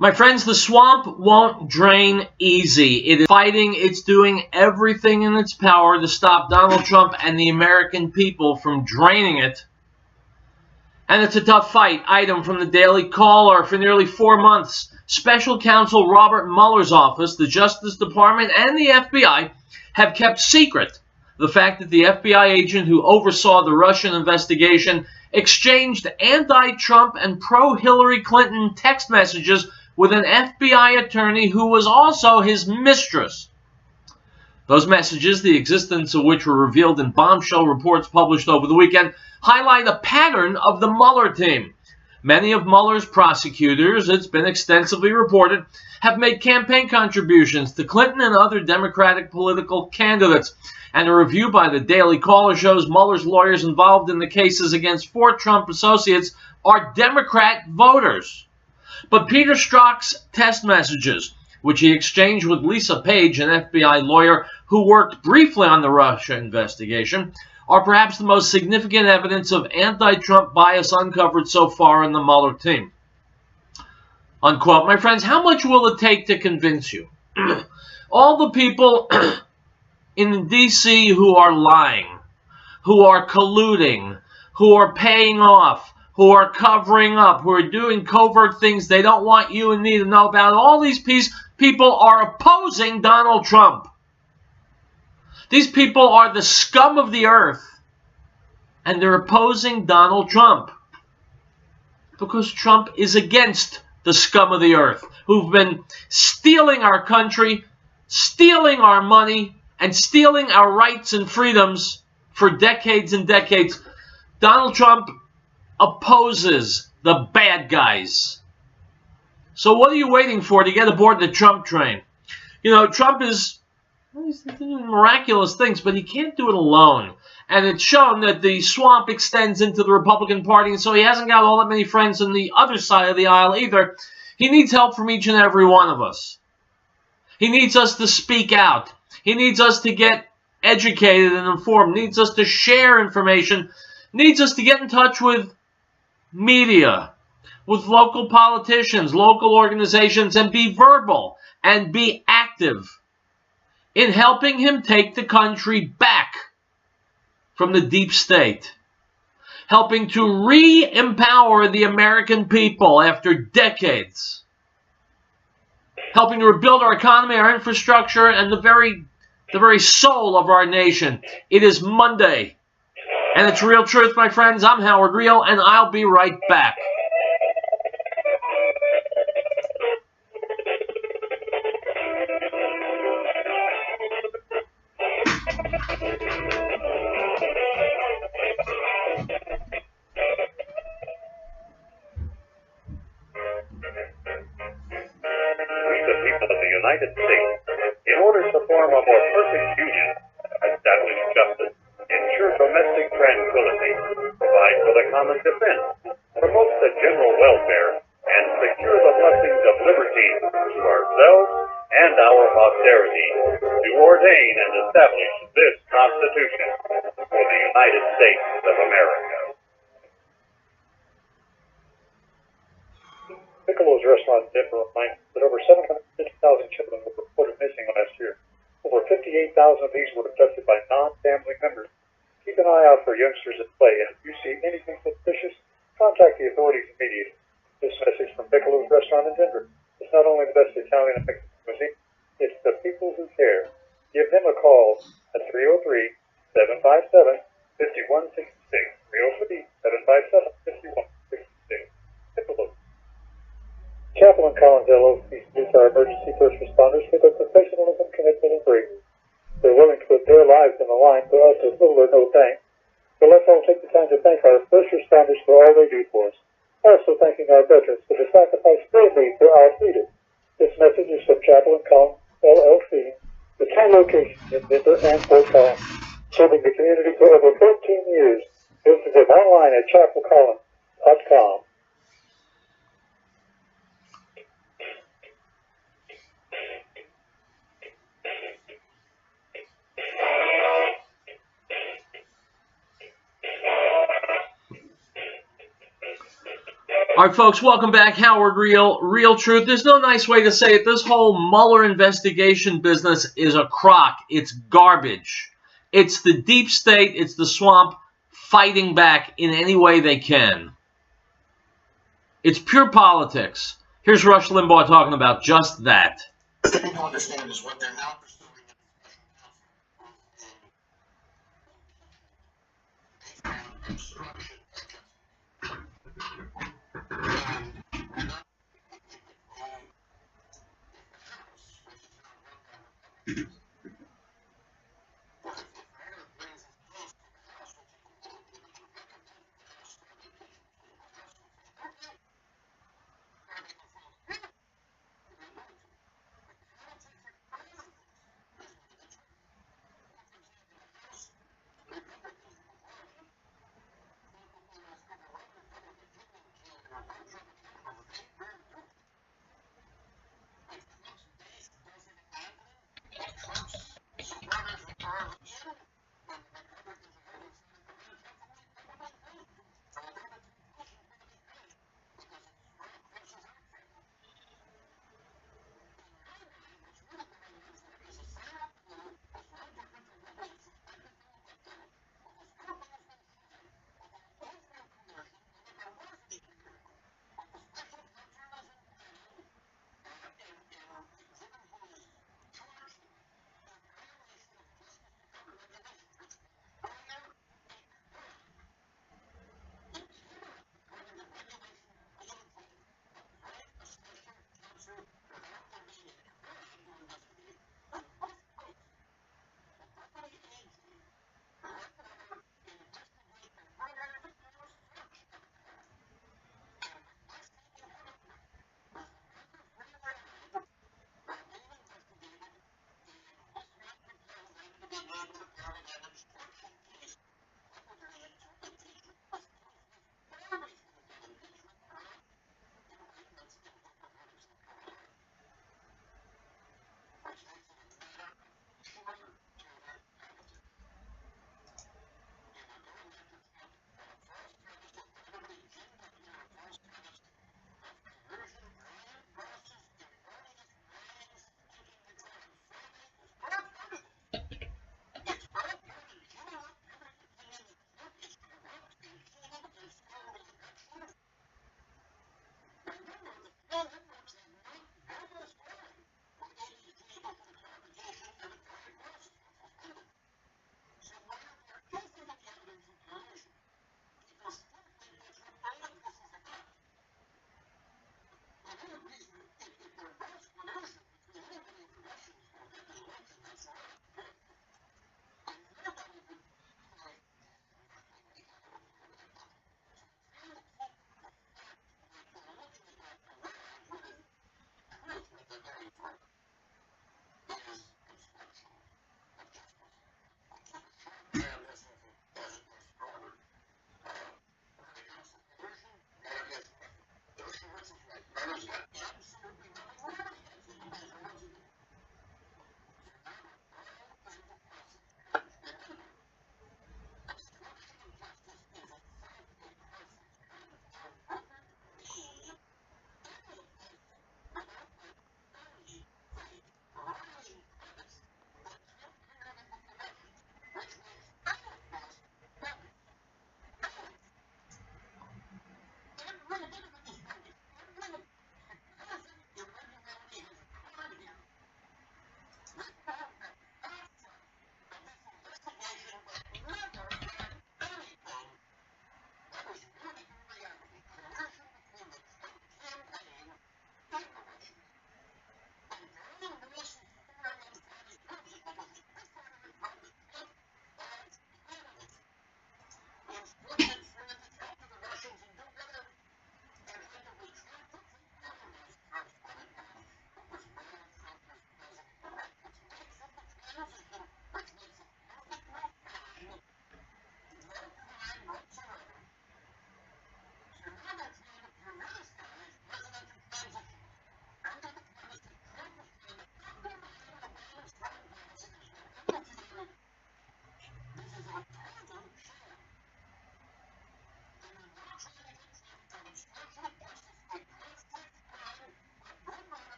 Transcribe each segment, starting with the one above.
My friends, the swamp won't drain easy. It is fighting. It's doing everything in its power to stop Donald Trump and the American people from draining it. And it's a tough fight. Item from the Daily Caller. For nearly 4 months, Special Counsel Robert Mueller's office, the Justice Department, and the FBI have kept secret the fact that the FBI agent who oversaw the Russian investigation exchanged anti-Trump and pro-Hillary Clinton text messages with an FBI attorney who was also his mistress. Those messages, the existence of which were revealed in bombshell reports published over the weekend, highlight a pattern of the Mueller team. Many of Mueller's prosecutors, it's been extensively reported, have made campaign contributions to Clinton and other Democratic political candidates. And a review by the Daily Caller shows Mueller's lawyers involved in the cases against 4 Trump associates are Democrat voters. But Peter Strzok's text messages, which he exchanged with Lisa Page, an FBI lawyer who worked briefly on the Russia investigation, are perhaps the most significant evidence of anti-Trump bias uncovered so far in the Mueller team. Unquote. My friends, how much will it take to convince you? All the people in D.C. who are lying, who are colluding, who are paying off, who are covering up, who are doing covert things they don't want you and me to know about. All these people are opposing Donald Trump. These people are the scum of the earth, and they're opposing Donald Trump because Trump is against the scum of the earth who've been stealing our country, stealing our money, and stealing our rights and freedoms for decades and decades. Donald Trump opposes the bad guys. So what are you waiting for to get aboard the Trump train? You know, Trump he's doing miraculous things, but he can't do it alone. And it's shown that the swamp extends into the Republican Party, and so he hasn't got all that many friends on the other side of the aisle either. He needs help from each and every one of us. He needs us to speak out. He needs us to get educated and informed. Needs us to share information. Needs us to get in touch with media, with local politicians, local organizations, and be verbal and be active in helping him take the country back from the deep state, helping to re-empower the American people after decades, helping to rebuild our economy, our infrastructure, and the very soul of our nation. It is Monday, and it's Riell Truth, my friends. I'm Howard Riell, and I'll be right back. United States, in order to form a more perfect union, establish justice, ensure domestic tranquility, provide for the common defense, promote the general welfare, and secure the blessings of liberty to ourselves and our posterity, to ordain and establish this Constitution for the United States of America. Piccolo's restaurant in Denver reminds that over 750,000 children were reported missing last year. Over 58,000 of these were abducted by non-family members. Keep an eye out for youngsters at play, and if you see anything suspicious, contact the authorities immediately. This message from Piccolo's restaurant in Denver. It's not only the best Italian and Mexican cuisine, it's the people who care. Give them a call at 303-757-5166. 303-757-5166. Piccolo's. Chaplain Colin needs our emergency first responders for their professionalism, commitment, and grace. They're willing to put their lives on the line for us as little or no thanks. So let's all take the time to thank our first responders for all they do for us. Also thanking our veterans for the sacrifice they made for our freedom. This message is from Chaplain Colin LLC, with 2 locations in Denver and Fort Collins, serving the community for over 14 years. Visit them online at chaplaincollins.com. All right, folks, welcome back. Howard Riell Truth. There's no nice way to say it. This whole Mueller investigation business is a crock. It's garbage. It's the deep state. It's the swamp fighting back in any way they can. It's pure politics. Here's Rush Limbaugh talking about just that. The thing to understand is what they're now pursuing.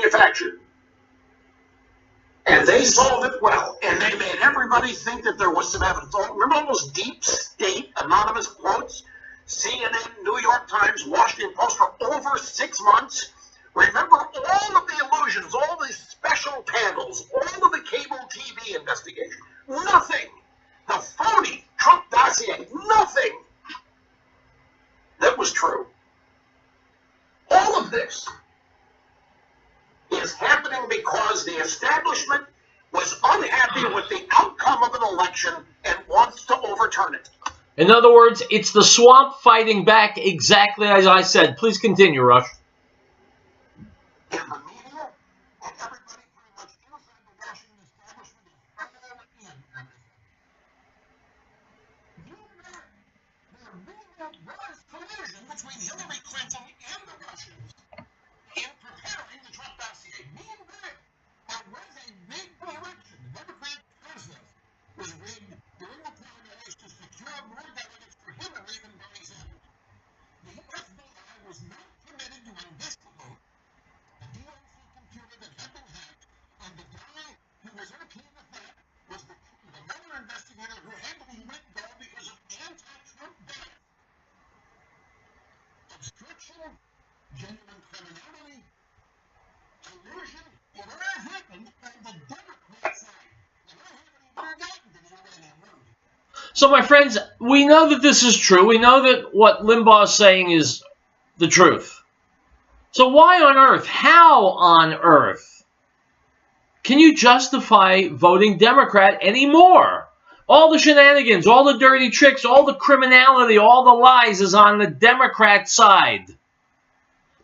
manufactured. And they solved it well, and they made everybody think that there was some evidence. Remember all those deep state anonymous quotes? CNN, New York Times, Washington Post for over 6 months? Remember all of the illusions, all the special panels, all of the cable TV investigation? Nothing. The phony Trump dossier, nothing that was true. All of this is happening because the establishment was unhappy with the outcome of an election and wants to overturn it. In other words, it's the swamp fighting back exactly as I said. Please continue, Rush. And the media and everybody pretty much inside the Washington establishment is all in on this. You know, there really was collusion between Hillary Clinton and the Russians in preparing the Trump dossier. Meanwhile, there was a rigged election. The Democratic process was rigged during the primaries to secure more delegates for Hillary than Bernie Sanders. The FBI was not permitted to investigate the DNC computer that had been hacked, and the guy who was okay with that was another investigator who had to be let go because of anti-Trump bias. Obstruction, genuine criminality, collusion, it all happened on the Democrat side. And I haven't even gotten to the uranium room. So, my friends, we know that this is true. We know that what Limbaugh is saying is the truth. So why on earth, how on earth, can you justify voting Democrat anymore? All the shenanigans, all the dirty tricks, all the criminality, all the lies is on the Democrat side.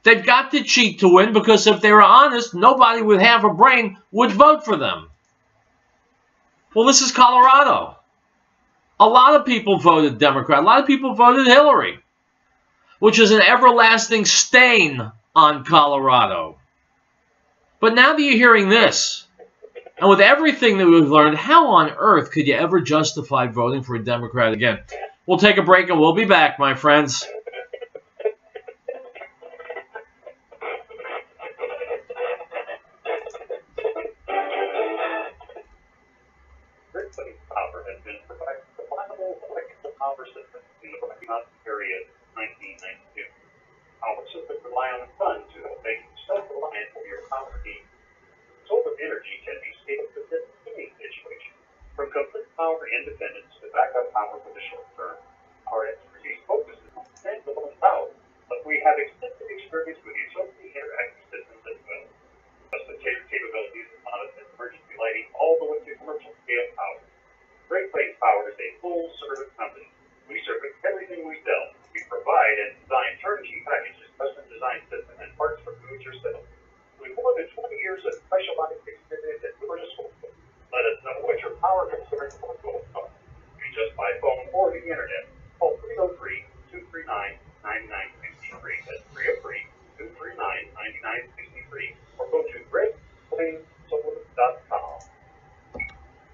They've got to cheat to win because if they were honest, nobody with half a brain would vote for them. Well, this is Colorado. A lot of people voted Democrat. A lot of people voted Hillary, which is an everlasting stain on Colorado. But now that you're hearing this, and with everything that we've learned, how on earth could you ever justify voting for a Democrat again? We'll take a break and we'll be back, my friends. Power has been providing reliable electrical power system in the Rocky Mountain area since 1992. Power systems rely on the sun to help make you self-reliant for your power needs. Solar energy can be stable in any situation, from complete power independence to backup power for the short term. Our expertise focuses on tangible power, but we have extensive experience with utility interactive systems as well. Custom capabilities of honest and emergency lighting all the way to commercial scale power. Great Plains Power is a full-service company. We service everything we sell. We provide and design turnkey packages, custom design systems, and parts for do-it-yourself. With more than 20 years of specialized experience at doing this work, let us know what your power concerns or goals are. Reach us by phone or the internet. Call 303-239-9963. That's 303-239-9963. Or go to greatplainsolar.com.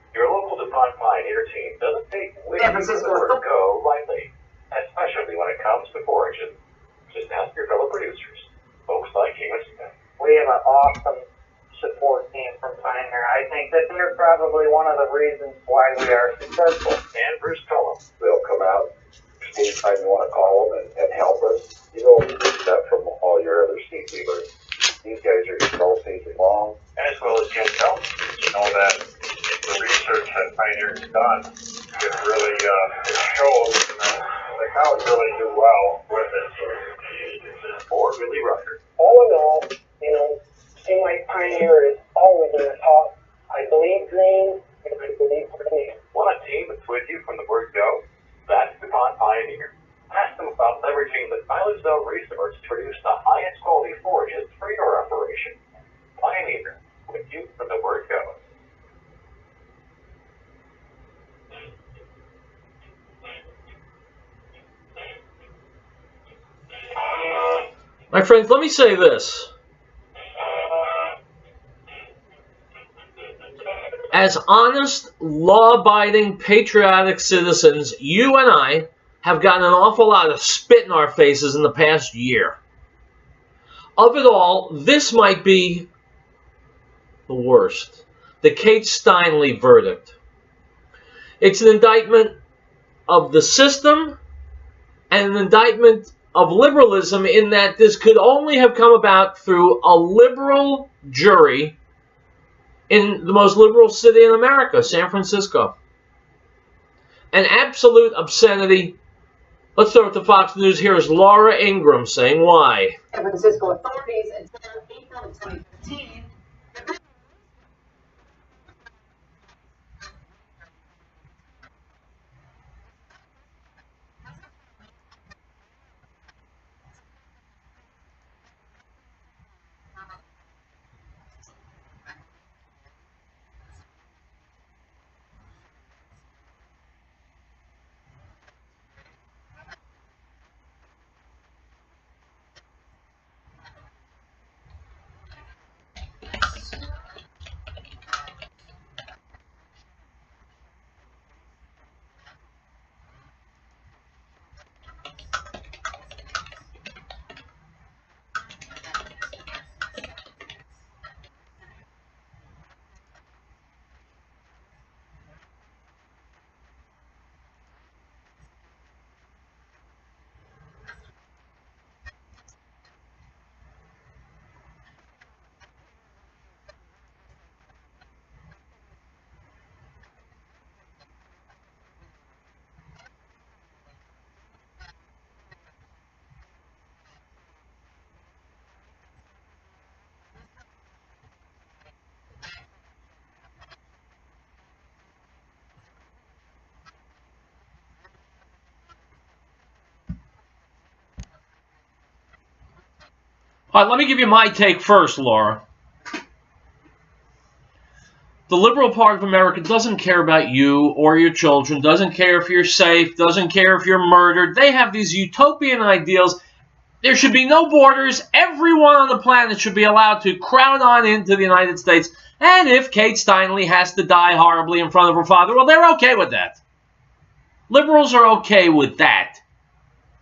Your local DuPont Pioneer team doesn't take winning the word go lightly, especially when it comes to forages. Just ask your fellow producers, folks like Amos. We have an awesome support team from Pioneer. I think that they're probably one of the reasons why we are successful. And Bruce Cullum. They'll come out anytime you want to call them and help us. You don't get that from all your other seed dealers. These guys are here all season long. As well as Jim Cullum. You know that the research that Pioneer has done, it really shows that the cows really do well with it. Or Billy Rucker. All in all, you know, seem like Pioneer is always in the top. I believe green, and I believe green. Want a team that's with you from the word go? That's DuPont Pioneer. Ask them about leveraging the Silage Zone resource to produce the highest quality forages for your operation. Pioneer, with you from the word go. My friends, let me say this. As honest, law-abiding, patriotic citizens, you and I have gotten an awful lot of spit in our faces in the past year. Of it all, this might be the worst. The Kate Steinle verdict. It's an indictment of the system and an indictment of liberalism in that this could only have come about through a liberal jury in the most liberal city in America, San Francisco. An absolute obscenity. Let's start with the Fox News. Here is Laura Ingraham saying why. San Francisco authorities until April of 2015. All right, let me give you my take first, Laura. The liberal part of America doesn't care about you or your children, doesn't care if you're safe, doesn't care if you're murdered. They have these utopian ideals. There should be no borders. Everyone on the planet should be allowed to crowd on into the United States. And if Kate Steinle has to die horribly in front of her father, well, they're okay with that. Liberals are okay with that.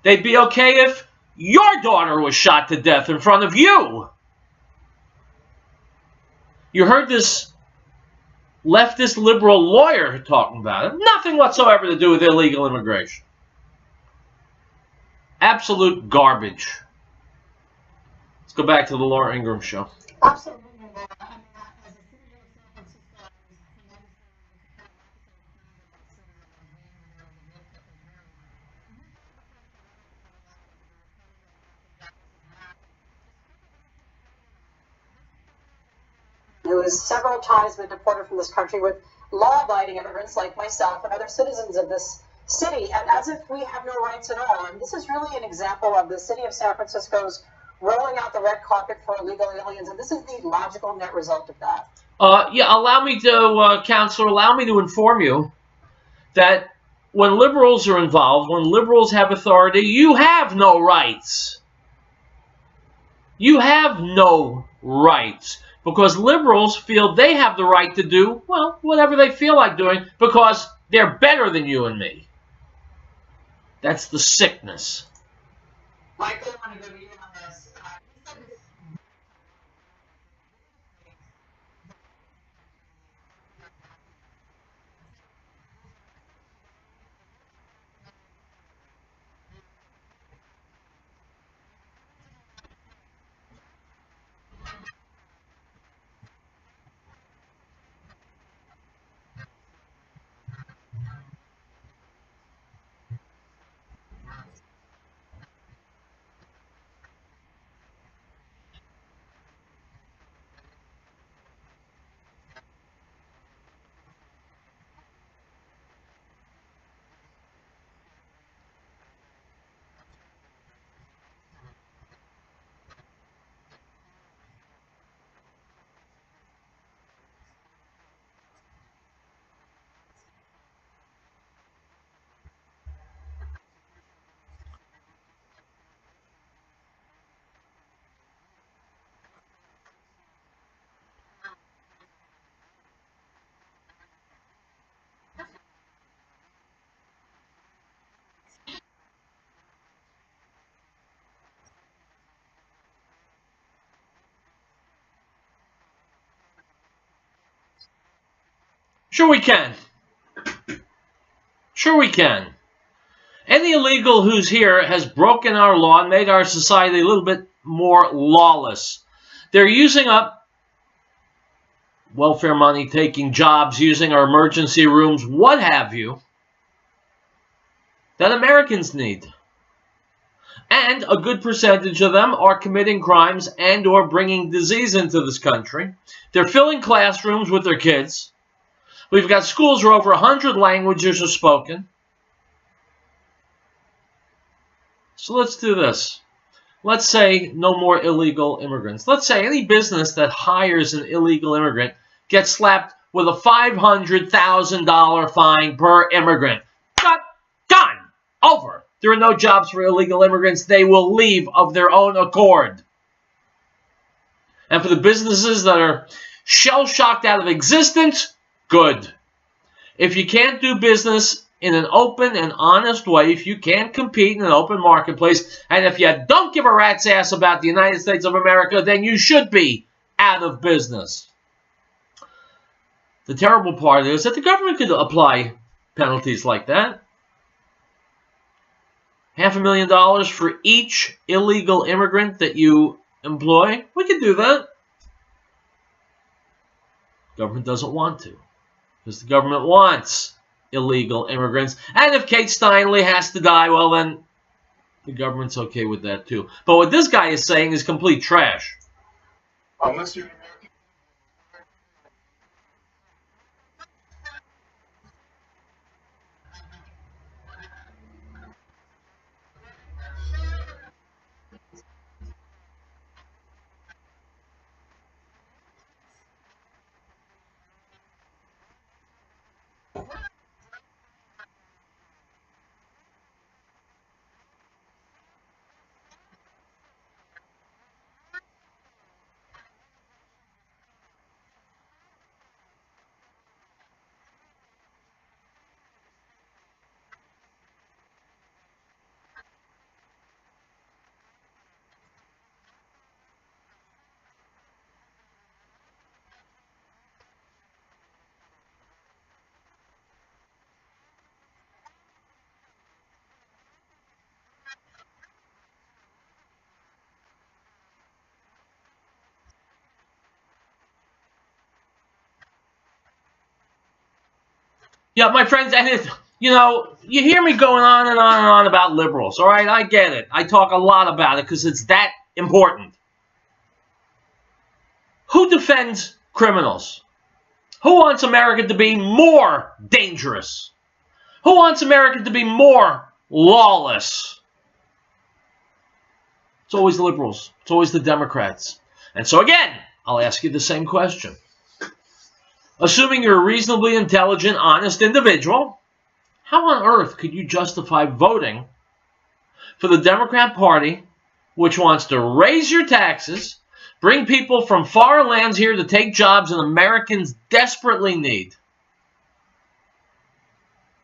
They'd be okay if your daughter was shot to death in front of you. You heard this leftist liberal lawyer talking about it. Nothing whatsoever to do with illegal immigration. Absolute garbage. Let's go back to the Laura Ingraham show. Absolutely, Laura. I mean, as a citizen of San Francisco, I was who has several times been deported from this country with law-abiding immigrants like myself and other citizens of this city, and as if we have no rights at all. And this is really an example of the city of San Francisco's rolling out the red carpet for illegal aliens, and this is the logical net result of that. Yeah, allow me to, Counselor, allow me to inform you that when liberals are involved, when liberals have authority, you have no rights. You have no rights. Because liberals feel they have the right to do, well, whatever they feel like doing, because they're better than you and me. That's the sickness. Michael, I want to go to you on this. Sure we can. Sure we can. Any illegal who's here has broken our law and made our society a little bit more lawless. They're using up welfare money, taking jobs, using our emergency rooms, what have you, that Americans need. And a good percentage of them are committing crimes and or bringing disease into this country. They're filling classrooms with their kids. We've got schools where over 100 languages are spoken. So let's do this. Let's say no more illegal immigrants. Let's say any business that hires an illegal immigrant gets slapped with a $500,000 fine per immigrant. Cut, done, over. There are no jobs for illegal immigrants. They will leave of their own accord. And for the businesses that are shell-shocked out of existence, good. If you can't do business in an open and honest way, if you can't compete in an open marketplace, and if you don't give a rat's ass about the United States of America, then you should be out of business. The terrible part is that the government could apply penalties like that. $500,000 for each illegal immigrant that you employ. We could do that. Government doesn't want to, because the government wants illegal immigrants. And if Kate Steinle has to die, well then the government's okay with that too. But what this guy is saying is complete trash. Unless you're Yeah, my friends, and you hear me going on and on and on about liberals, all right? I get it. I talk a lot about it because it's that important. Who defends criminals? Who wants America to be more dangerous? Who wants America to be more lawless? It's always the liberals. It's always the Democrats. And so again, I'll ask you the same question. Assuming you're a reasonably intelligent, honest individual, how on earth could you justify voting for the Democrat Party, which wants to raise your taxes, bring people from far lands here to take jobs that Americans desperately need?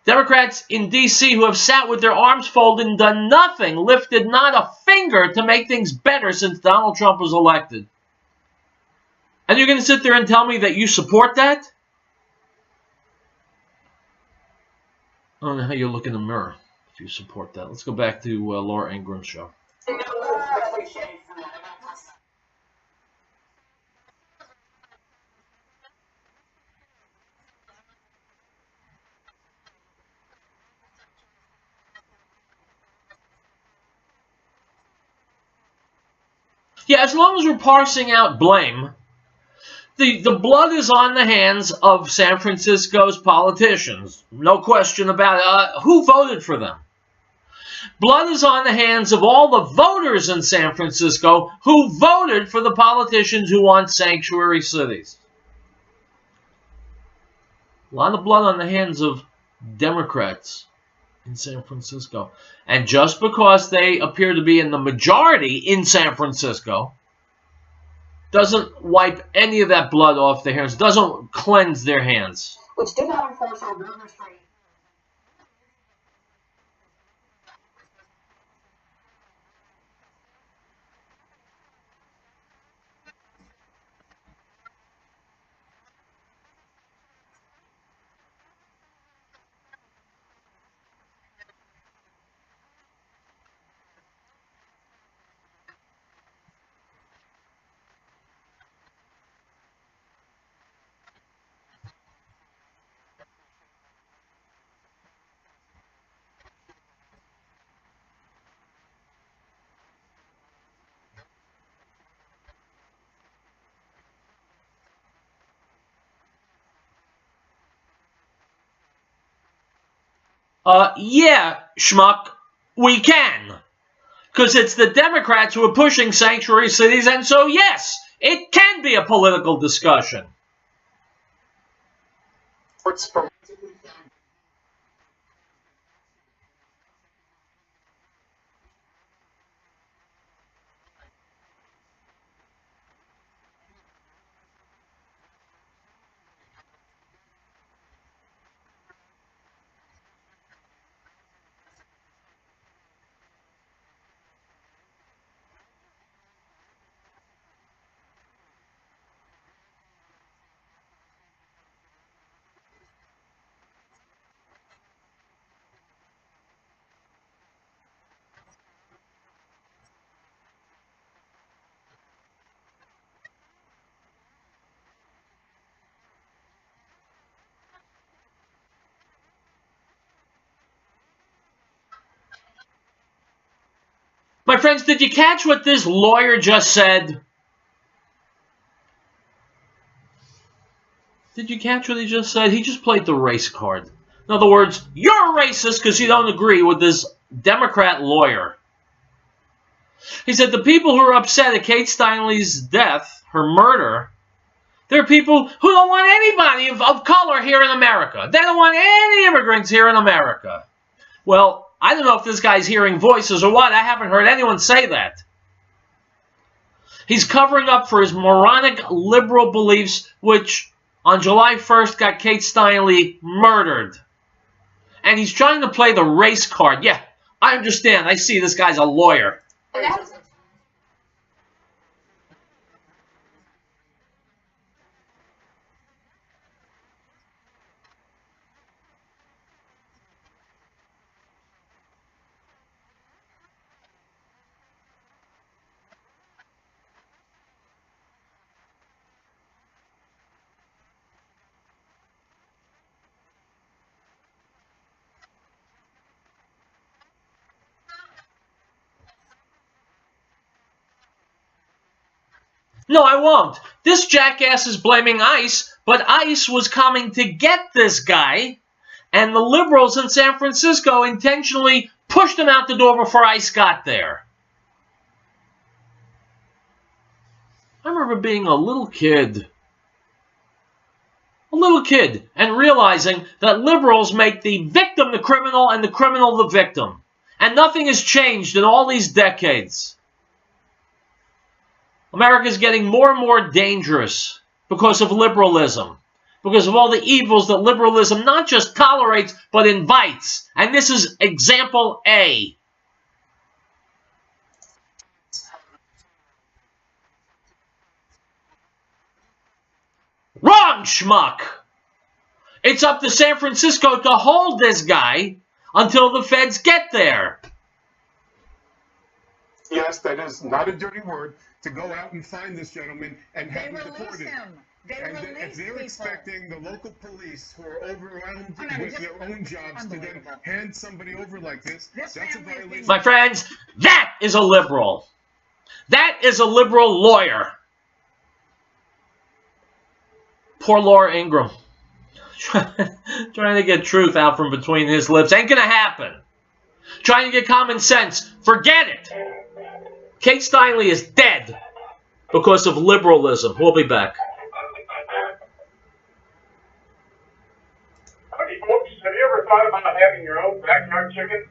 Democrats in D.C. who have sat with their arms folded and done nothing, lifted not a finger to make things better since Donald Trump was elected. And you're going to sit there and tell me that you support that? I don't know how you look in the mirror if you support that. Let's go back to Laura Ingram's show. Yeah, as long as we're parsing out blame, the blood is on the hands of San Francisco's politicians. No question about it. Who voted for them? Blood is on the hands of all the voters in San Francisco who voted for the politicians who want sanctuary cities. A lot of blood on the hands of Democrats in San Francisco. And just because they appear to be in the majority in San Francisco doesn't wipe any of that blood off their hands, doesn't cleanse their hands. Which did not enforce our border restraint. Yeah, schmuck, we can. Because it's the Democrats who are pushing sanctuary cities, and so yes, it can be a political discussion. My friends, did you catch what this lawyer just said? Did you catch what he just said? He just played the race card. In other words, you're a racist because you don't agree with this Democrat lawyer. He said the people who are upset at Kate Steinle's death, her murder, they're people who don't want anybody of color here in America. They don't want any immigrants here in America. Well, I don't know if this guy's hearing voices or what. I haven't heard anyone say that. He's covering up for his moronic liberal beliefs, which on July 1st got Kate Steinle murdered. And he's trying to play the race card. Yeah, I understand. I see this guy's a lawyer. No, I won't. This jackass is blaming ICE, but ICE was coming to get this guy, and the liberals in San Francisco intentionally pushed him out the door before ICE got there. I remember being a little kid, and realizing that liberals make the victim the criminal and the criminal the victim. And nothing has changed in all these decades. America is getting more and more dangerous because of liberalism, because of all the evils that liberalism not just tolerates, but invites. And this is example A. Wrong, schmuck! It's up to San Francisco to hold this guy until the feds get there. Yes, that is not a dirty word, to go out and find this gentleman and have him deported. And if they're expecting the local police who are overwhelmed with their own jobs to then hand somebody over like this, that's a violation. My friends, that is a liberal. That is a liberal lawyer. Poor Laura Ingraham. Trying to get truth out from between his lips. Ain't gonna happen. Trying to get common sense. Forget it. Kate Steinle is dead because of liberalism. We'll be back. Howdy, folks. Have you ever thought about having your own backyard chicken?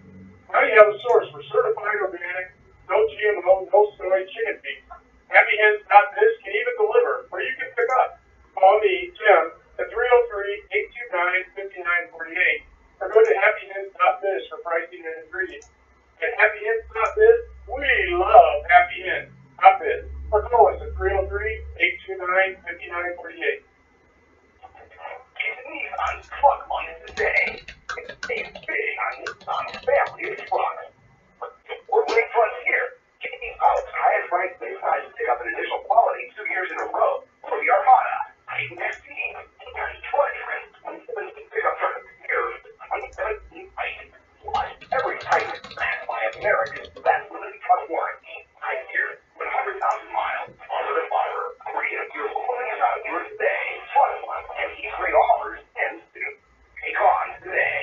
Now you have a source for certified organic, no GMO, no soy chicken feed. HappyHens.biz can even deliver, or you can pick up. Call me, Jim, at 303-829-5948, or go to HappyHens.biz for pricing and ingredients. At HappyHens.biz, we love Happy Hens.biz, or call us at 303-829-5948. Nissan's truck month today. It's big on Nissan's family of trucks. We're winning Frontier. Getting out highest ranked midsize to pick up an additional quality 2 years in a row. For the Armada, Titan SC, Detroit Trend, 2017 pickup truck of the year, 2017 Titan. Plus, every Titan is backed by America's best limited truck warranty. 5 years, 100,000 miles, under the fire. Free if you're pulling it out your today. Plus, and E3 offers ends soon. Take on today.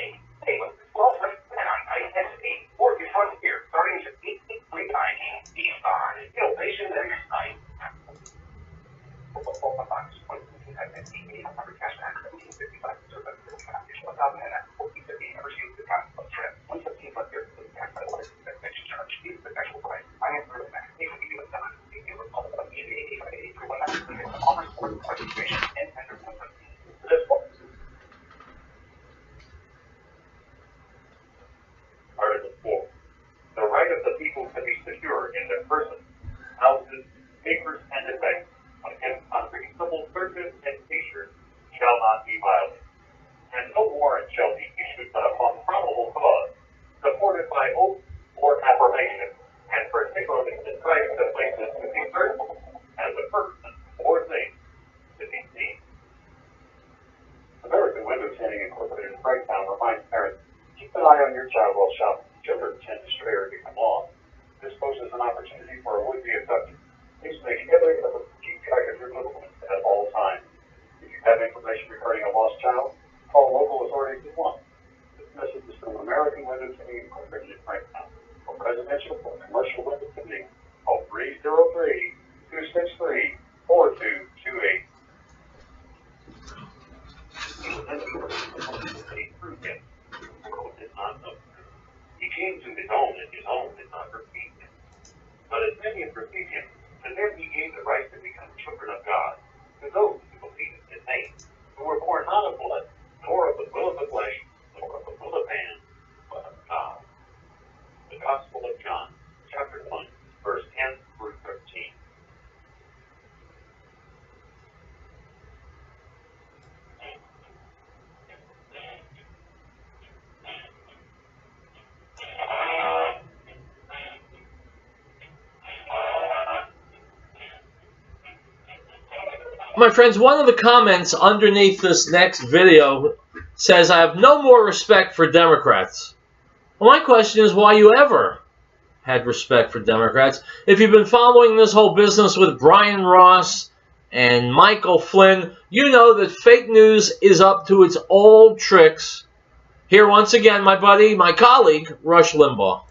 to be secure in their persons, houses, papers, and effects against unreasonable searches and seizures shall not be violated, and no warrant shall be issued but upon probable cause, supported by oath or affirmation, and particularly describing the places to be searched and the person or thing to be seen. American Window Tinting Incorporated in Frighttown reminds parents, keep an eye on your child while shopping. Children tend to stray or become lost. This poses an opportunity for a would-be abductor. Please make every effort to keep track of your little ones at all times. If you have information regarding a lost child, call local authorities at once. This message is from American Window Tinting Incorporated in Frighttown. For residential or commercial window tinting, call 303-263-4228. He came to his own, and his own did not receive him. But as many as received him, to them he gave the right to become children of God, to those who believe in his name, who were born not of blood, nor of the will of the flesh, nor of the will of man, but of God. The Gospel of John, chapter 1, verse 10 through 13. My friends, one of the comments underneath this next video says, I have no more respect for Democrats. Well, my question is why you ever had respect for Democrats. If you've been following this whole business with Brian Ross and Michael Flynn, you know that fake news is up to its old tricks. Here once again, my buddy, my colleague, Rush Limbaugh.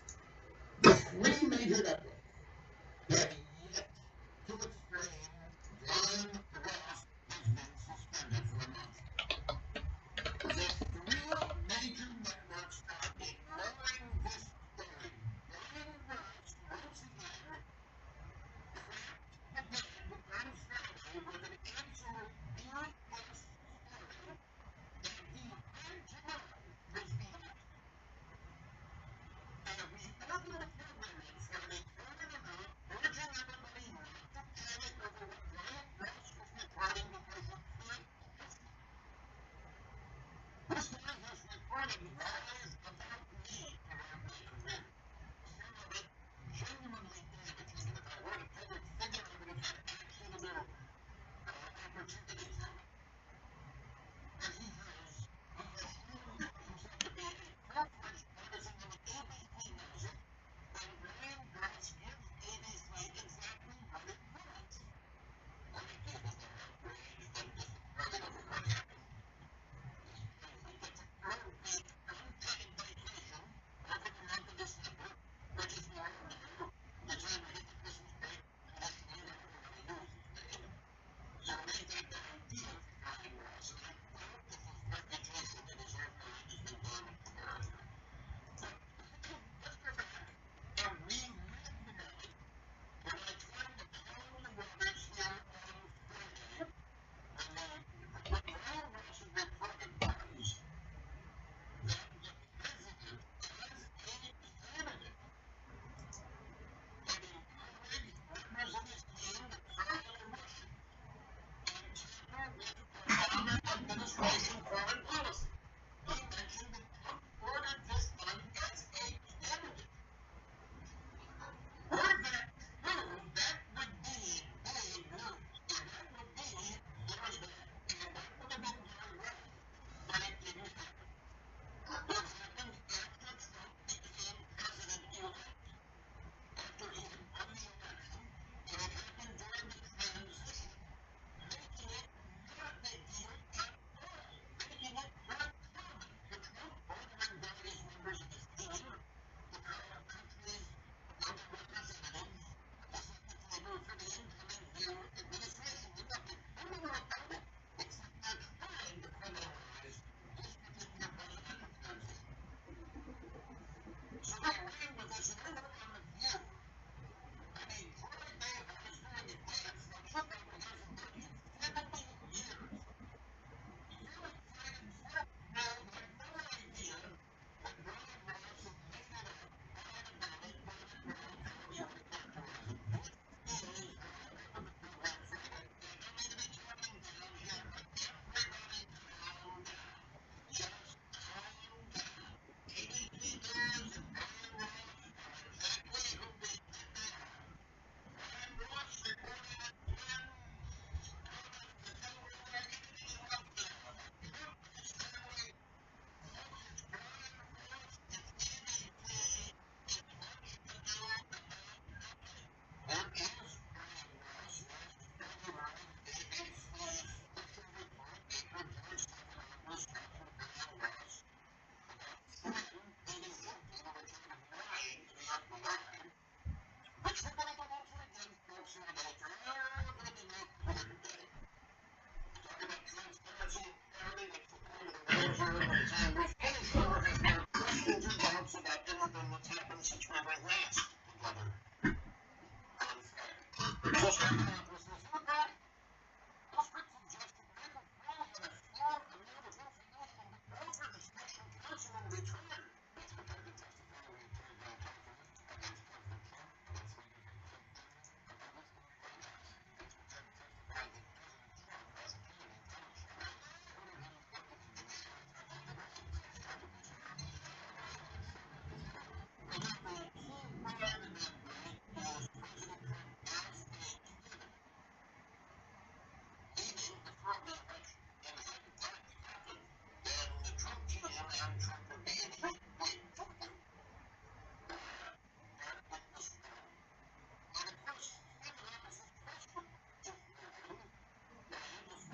The three major networks have yet to explain why Ross has been suspended for a month. The three major networks are ignoring this story. Brian Ross, once again, cracked the bed on Friday with an absolute BS story that he had to know was BS. And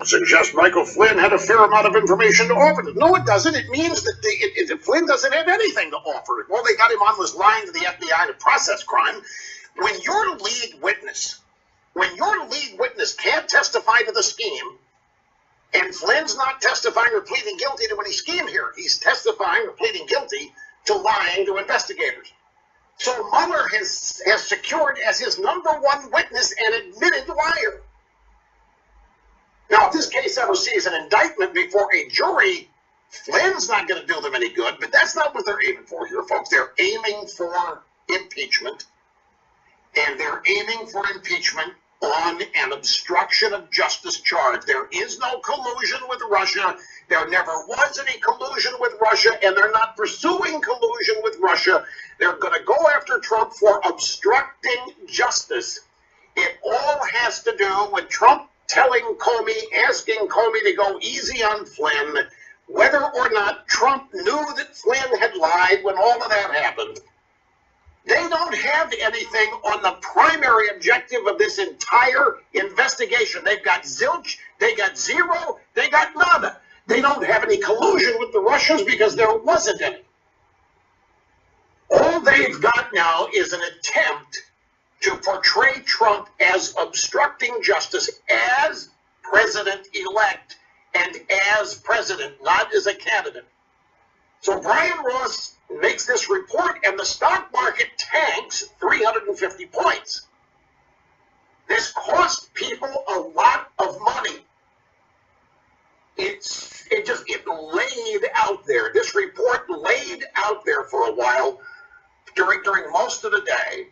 suggests Michael Flynn had a fair amount of information to offer. No, it doesn't. It means that Flynn doesn't have anything to offer. All they got him on was lying to the FBI to process crime. When your lead witness can't testify to the scheme, and Flynn's not testifying or pleading guilty to any scheme here. He's testifying or pleading guilty to lying to investigators. So Mueller has secured as his #1 witness an admitted liar. Now, if this case ever sees an indictment before a jury, Flynn's not going to do them any good, but that's not what they're aiming for here, folks. They're aiming for impeachment, and they're aiming for impeachment on an obstruction of justice charge. There is no collusion with Russia. There never was any collusion with Russia, and they're not pursuing collusion with Russia. They're going to go after Trump for obstructing justice. It all has to do with Trump asking Comey to go easy on Flynn, whether or not Trump knew that Flynn had lied when all of that happened. They don't have anything on the primary objective of this entire investigation. They've got zilch, they got zero, they got none. They don't have any collusion with the Russians because there wasn't any. All they've got now is an attempt to portray Trump as obstructing justice as president-elect and as president, not as a candidate. So Brian Ross makes this report, and the stock market tanks 350 points. This cost people a lot of money. It laid out there. This report laid out there for a while during most of the day,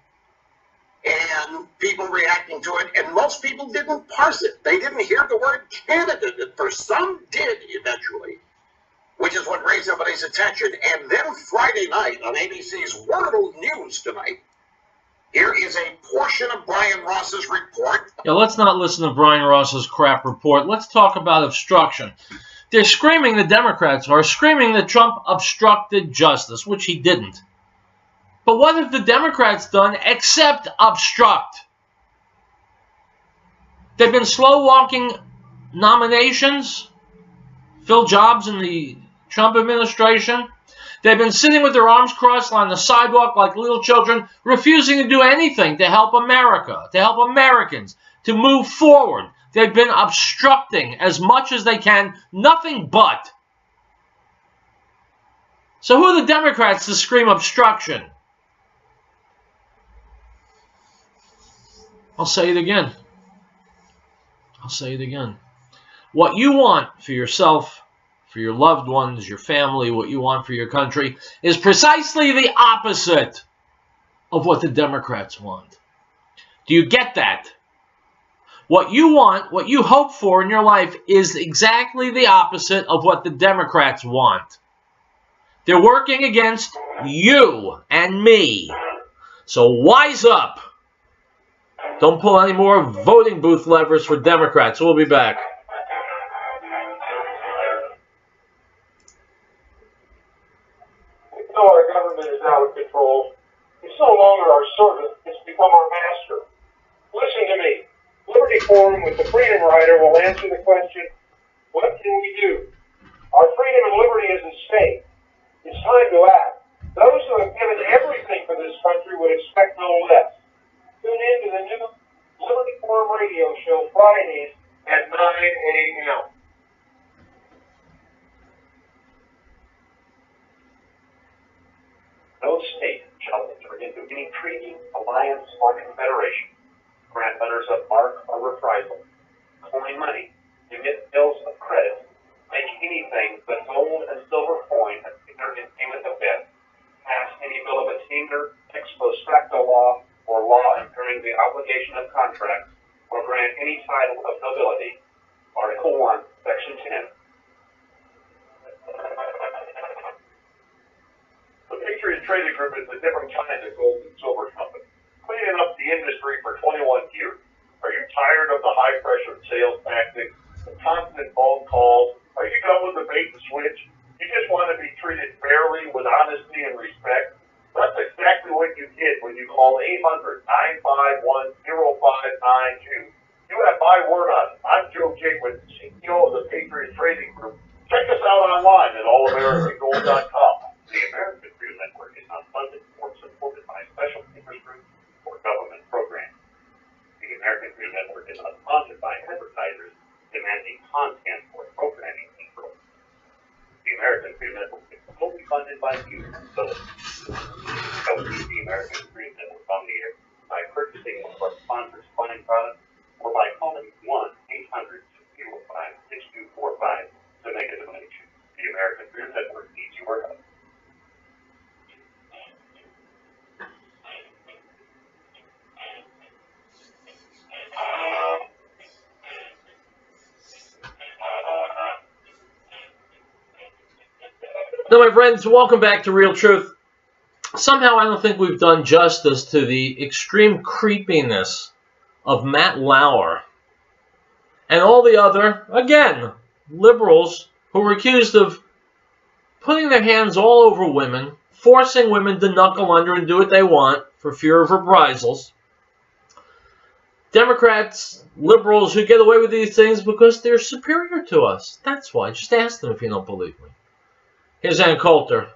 and people reacting to it, and most people didn't parse it. They didn't hear the word candidate at first. Some did eventually, which is what raised everybody's attention. And then Friday night on ABC's World News Tonight, here is a portion of Brian Ross's report. Yeah, let's not listen to Brian Ross's crap report. Let's talk about obstruction. They're screaming, the Democrats are screaming that Trump obstructed justice, which he didn't. But what have the Democrats done except obstruct? They've been slow-walking nominations, fill jobs in the Trump administration. They've been sitting with their arms crossed on the sidewalk like little children, refusing to do anything to help America, to help Americans, to move forward. They've been obstructing as much as they can, nothing but. So who are the Democrats to scream obstruction? I'll say it again. I'll say it again. What you want for yourself, for your loved ones, your family, what you want for your country, is precisely the opposite of what the Democrats want. Do you get that? What you want, what you hope for in your life is exactly the opposite of what the Democrats want. They're working against you and me. So wise up. Don't pull any more voting booth levers for Democrats. We'll be back. Though our government is out of control, it's no longer our servant, it's become our master. Listen to me. Liberty Forum with the Freedom Rider will answer the question, what can we do? Our freedom and liberty is at stake. It's time to act. Those who have given everything for this country would expect no less. Tune in to the new Liberty Forum radio show Fridays at 9 a.m. No state shall enter into any treaty, alliance, or confederation, grant letters of marque or reprisal, coin money, emit bills of credit, make anything but gold and silver coin a tender in payment of debt, pass any bill of attainder, ex post facto law, or law impairing the obligation of contracts, or grant any title of nobility. Article 1, Section 10. The Patriot Trading Group is a different kind of gold and silver company, cleaning up the industry for 21 years. Are you tired of the high-pressure sales tactics, the constant phone calls? Are you done with the bait and switch? You just want to be treated fairly with honesty and respect? That's exactly what you get when you call 800-951-0592. You have my word on it. I'm Joe Jaquin, CEO of the Patriot Trading Group. Check us out online at allamericangold.com. The American Freedom Network is not funded or supported by special interest groups or government programs. The American Freedom Network is not sponsored by advertisers demanding content or programming control. The American Freedom Network is totally funded by you. So, help keep the American Freedom Network on the air by purchasing one of our sponsors' fine products or by calling 1-800-205-6245 to make a donation. The American Freedom Network needs your help. Now, my friends, welcome back to Riell Truth. Somehow I don't think we've done justice to the extreme creepiness of Matt Lauer and all the other, again, liberals who were accused of putting their hands all over women, forcing women to knuckle under and do what they want for fear of reprisals. Democrats, liberals who get away with these things because they're superior to us. That's why. Just ask them if you don't believe me. Here's Ann Coulter.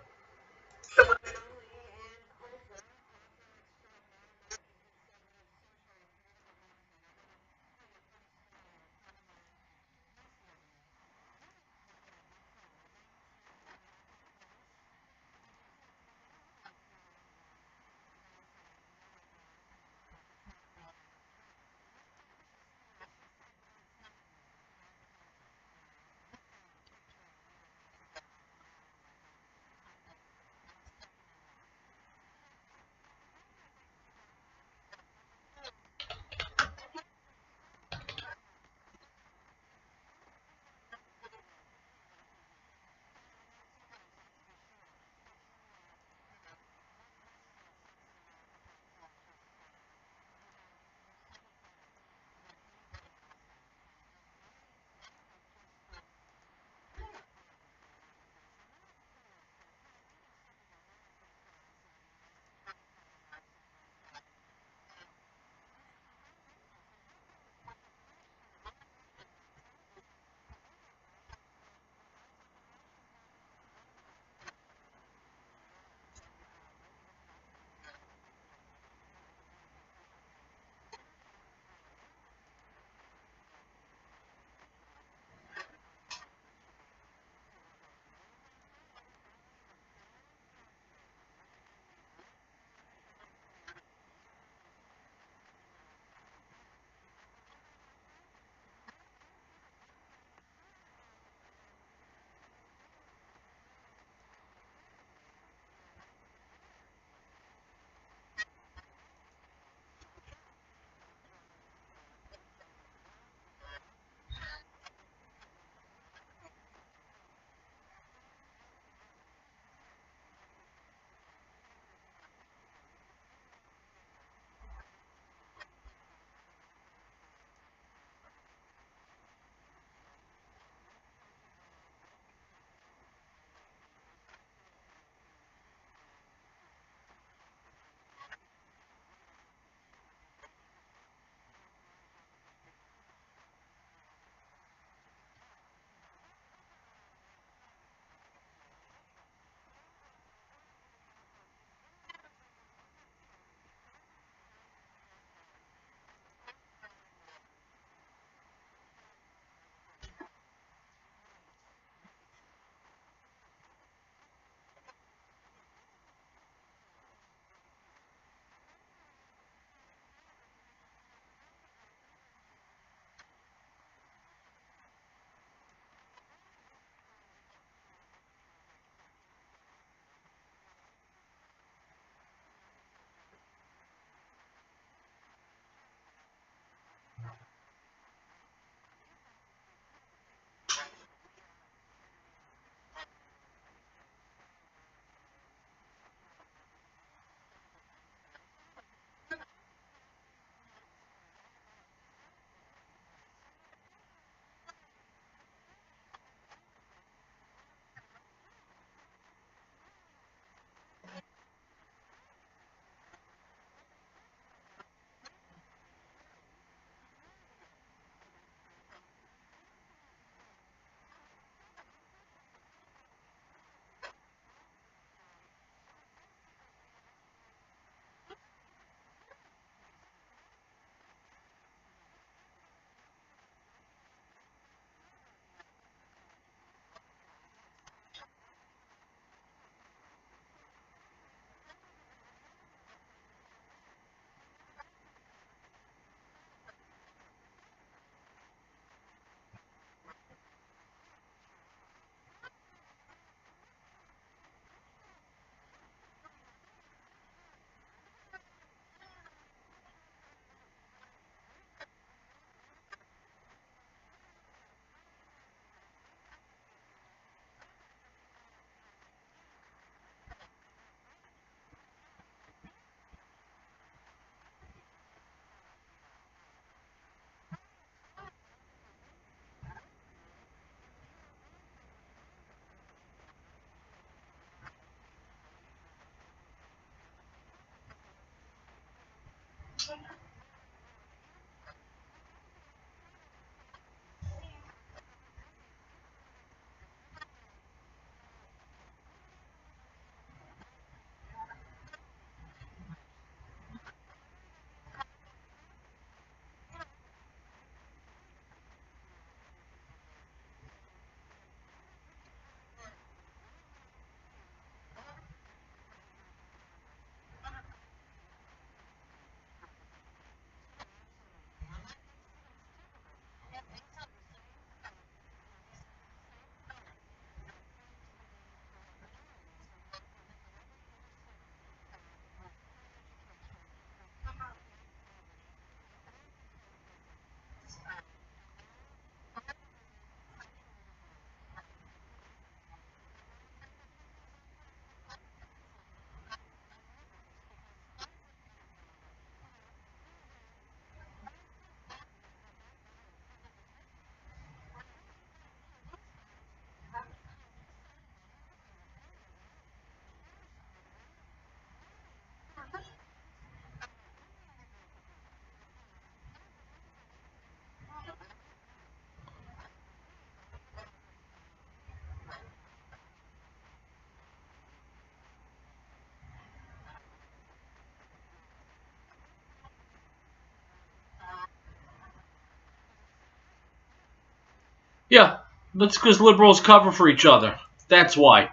Yeah, that's because liberals cover for each other. That's why.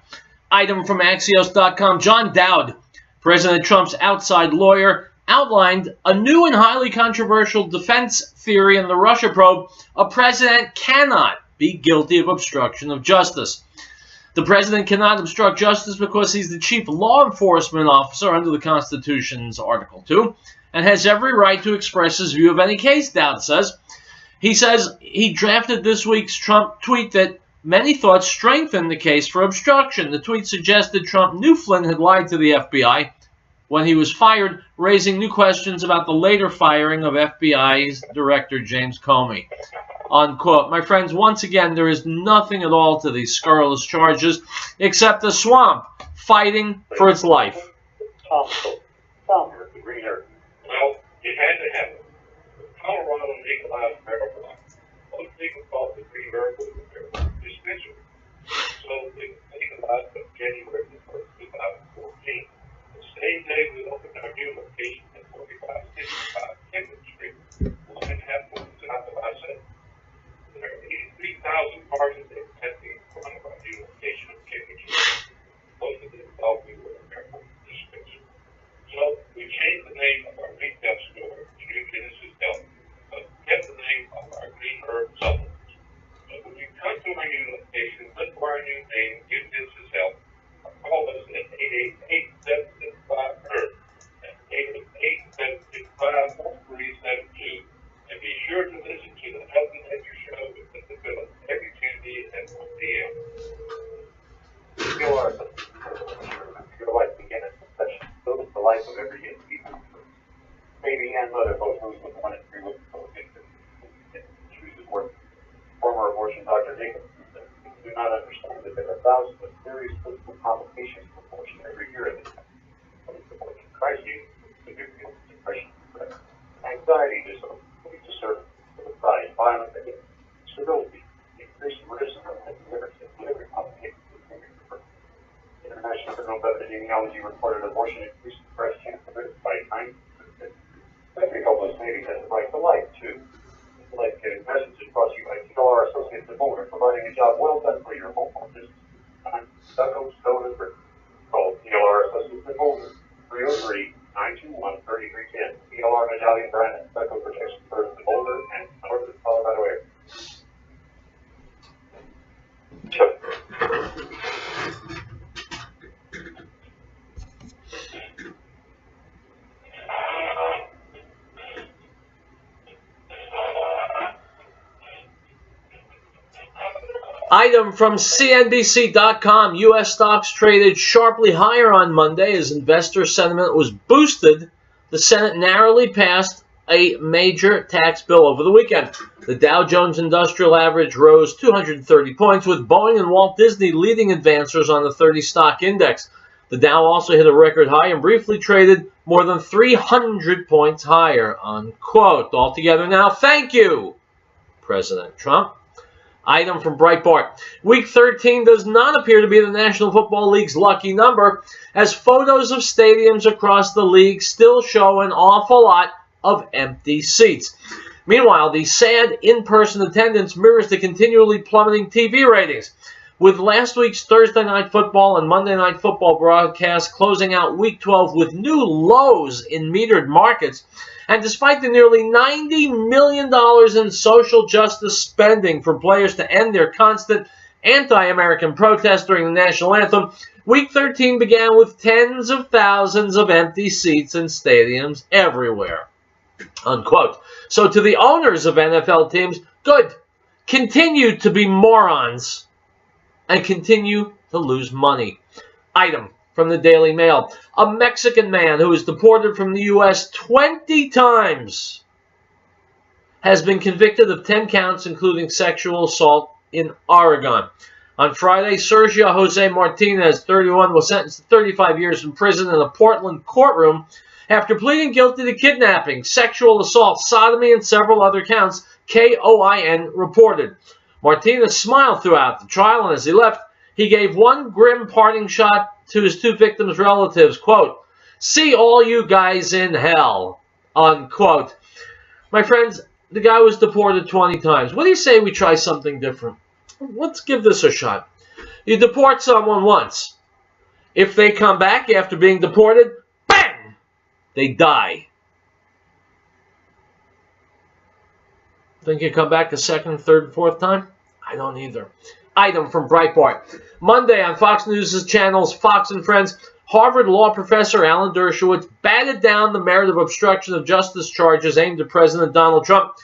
Item from Axios.com. John Dowd, President Trump's outside lawyer, outlined a new and highly controversial defense theory in the Russia probe: a president cannot be guilty of obstruction of justice. The president cannot obstruct justice because he's the chief law enforcement officer under the Constitution's Article 2 and has every right to express his view of any case, Dowd says. He says he drafted this week's Trump tweet that many thought strengthened the case for obstruction. The tweet suggested Trump knew Flynn had lied to the FBI when he was fired, raising new questions about the later firing of FBI's Director James Comey. Unquote. My friends, once again, there is nothing at all to these scurrilous charges except a swamp fighting for its life. Well, it had to happen. Colorado legalized marijuana. Most people thought the green herb was a dispensary. So it was legalized on January 1st, 2014. The same day we opened our new location at 4565 Kendall Street, 1.5 months after I said. There are 83,000 cars a day testing in front of our new location at Kendall Street. Most of them thought we were a marijuana dispensary. So we changed the name of our retail store to New Genesis Health, but kept the name of our green herb supplements. So when you come to our new location, look for our new name, New Genesis Health, or call us at 888-765-HERB. That's 888-765-4372. And be sure to listen to the Health and Nature Show with Mr. Phillips every Tuesday at 1 p.m. Your life begin as such builds the life of every human being. Baby and mother both lose with 1 in 3 women choose abortion. Former abortion Dr. Jacobs said, "People do not understand that there are thousands of serious physical complications of abortion every year in this country. Abortion crises, severe guilt, depression, stress, anxiety disorder, disturbance, suicide, violent against sterility, increasing risk of liver complications. International Journal of Epidemiology reported abortion increased breast cancer risk by 9%. Every hopeless lady has the right to life, too. This life-giving message is brought to you by TLR Associates in Boulder, providing a job well done for your home or business. I'm Stucco, Stone, and Brick. Call TLR Associates in Boulder, 303-921-3310. TLR Medallion brand and Stucco protection serves the Boulder and northern Colorado area. Item from CNBC.com. U.S. stocks traded sharply higher on Monday as investor sentiment was boosted. The Senate narrowly passed a major tax bill over the weekend. The Dow Jones Industrial Average rose 230 points, with Boeing and Walt Disney leading advancers on the 30 stock index. The Dow also hit a record high and briefly traded more than 300 points higher, unquote. Altogether now, thank you, President Trump. Item from Breitbart. Week 13 does not appear to be the National Football League's lucky number, as photos of stadiums across the league still show an awful lot of empty seats. Meanwhile, the sad in-person attendance mirrors the continually plummeting TV ratings, with last week's Thursday Night Football and Monday Night Football broadcasts closing out Week 12 with new lows in metered markets. And despite the nearly $90 million in social justice spending for players to end their constant anti-American protests during the national anthem, Week 13 began with tens of thousands of empty seats in stadiums everywhere, unquote. So to the owners of NFL teams, good. Continue to be morons and continue to lose money. Item from the Daily Mail. A Mexican man who was deported from the U.S. 20 times has been convicted of 10 counts, including sexual assault in Oregon. On Friday, Sergio Jose Martinez, 31, was sentenced to 35 years in prison in a Portland courtroom after pleading guilty to kidnapping, sexual assault, sodomy, and several other counts, KOIN reported. Martinez smiled throughout the trial, and as he left, he gave one grim parting shot to his two victims' relatives, quote, "See all you guys in hell," unquote. My friends, the guy was deported 20 times. What do you say we try something different? Let's give this a shot. You deport someone once. If they come back after being deported, bang, they die. Think you come back a second, third, fourth time? I don't either. Item from Breitbart. Monday on Fox News' channels Fox and Friends, Harvard law professor Alan Dershowitz batted down the merit of obstruction of justice charges aimed at President Donald Trump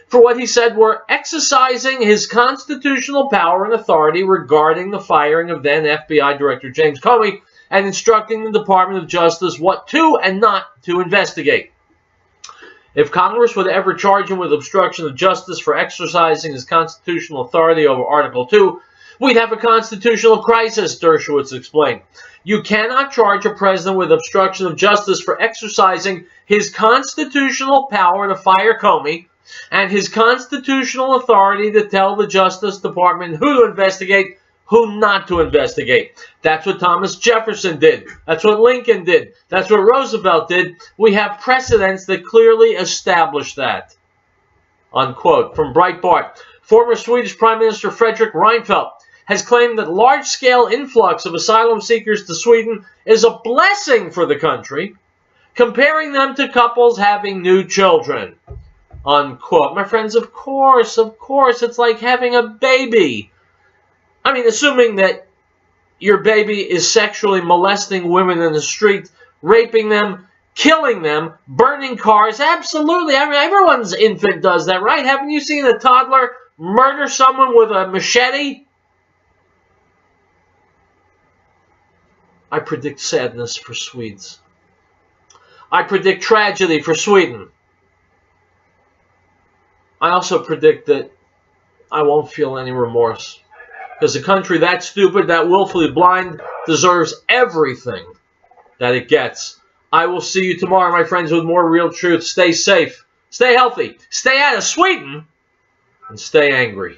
for what he said were exercising his constitutional power and authority regarding the firing of then FBI Director James Comey and instructing the Department of Justice what to and not to investigate. If Congress would ever charge him with obstruction of justice for exercising his constitutional authority over Article 2, we'd have a constitutional crisis, Dershowitz explained. You cannot charge a president with obstruction of justice for exercising his constitutional power to fire Comey and his constitutional authority to tell the Justice Department who to investigate, who not to investigate. That's what Thomas Jefferson did. That's what Lincoln did. That's what Roosevelt did. We have precedents that clearly establish that. Unquote. From Breitbart. Former Swedish Prime Minister Fredrik Reinfeldt has claimed that large-scale influx of asylum seekers to Sweden is a blessing for the country, comparing them to couples having new children. Unquote. My friends, of course, it's like having a baby. I mean, assuming that your baby is sexually molesting women in the street, raping them, killing them, burning cars, absolutely. I mean, everyone's infant does that, right? Haven't you seen a toddler murder someone with a machete? I predict sadness for Swedes. I predict tragedy for Sweden. I also predict that I won't feel any remorse. Because a country that stupid, that willfully blind, deserves everything that it gets. I will see you tomorrow, my friends, with more Real Truth. Stay safe, stay healthy, stay out of Sweden, and stay angry.